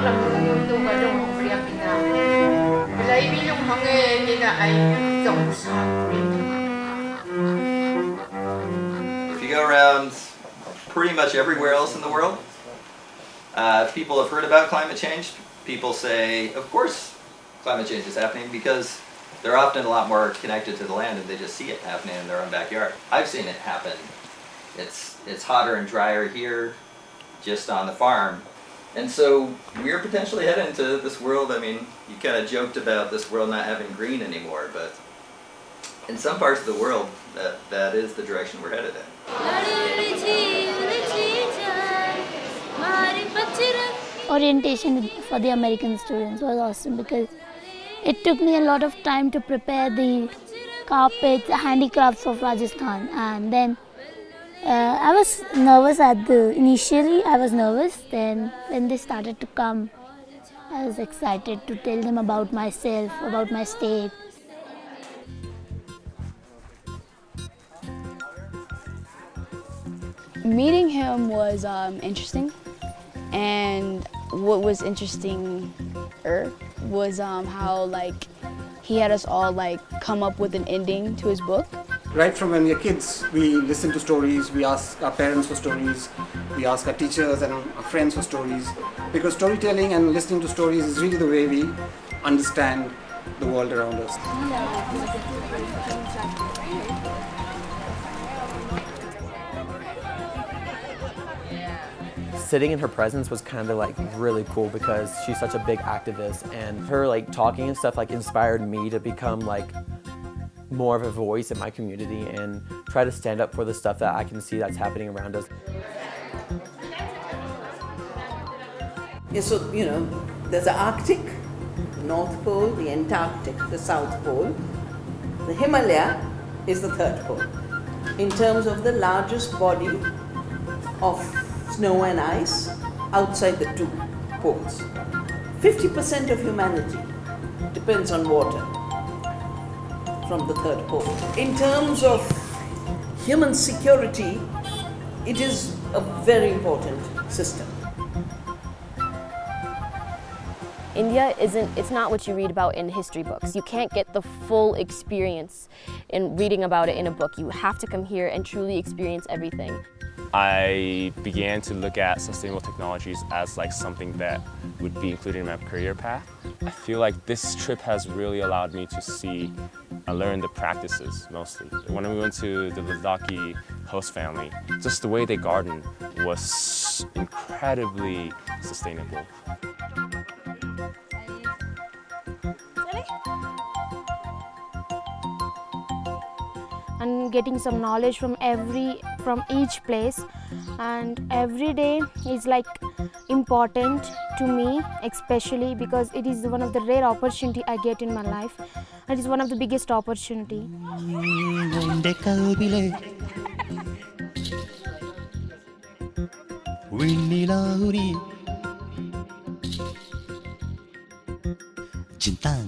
If you go around pretty much everywhere else in the world, people have heard about climate change. People say, of course, climate change is happening because they're often a lot more connected to the land and they just see it happening in their own backyard. I've seen it happen. It's hotter and drier here, just on the farm. And so we're potentially heading into this world. I mean, you kind of joked about this world not having green anymore, but in some parts of the world, that is the direction we're headed in. Orientation for the American students was awesome because it took me a lot of time to prepare the carpets, handicrafts of Rajasthan, and then I was nervous initially I was nervous, then when they started to come, I was excited to tell them about myself, about my state. Meeting him was interesting, and what was interesting was how he had us all come up with an ending to his book. Right from when we are kids, we listen to stories, we ask our parents for stories, we ask our teachers and our friends for stories, because storytelling and listening to stories is really the way we understand the world around us. Sitting in her presence was kind of really cool because she's such a big activist, and her talking and stuff inspired me to become more of a voice in my community and try to stand up for the stuff that I can see that's happening around us. Yeah, so, there's the Arctic, the North Pole, the Antarctic, the South Pole. The Himalaya is the third pole. In terms of the largest body of snow and ice outside the two poles. 50% of humanity depends on water from the third pole. In terms of human security, it is a very important system. India it's not what you read about in history books. You can't get the full experience in reading about it in a book. You have to come here and truly experience everything. I began to look at sustainable technologies as something that would be included in my career path. I feel like this trip has really allowed me to see and learn the practices mostly. When we went to the Ladakh host family, just the way they garden was incredibly sustainable. And getting some knowledge from each place, and every day is important to me, especially because it is one of the rare opportunity I get in my life. It is one of the biggest opportunity. Cinta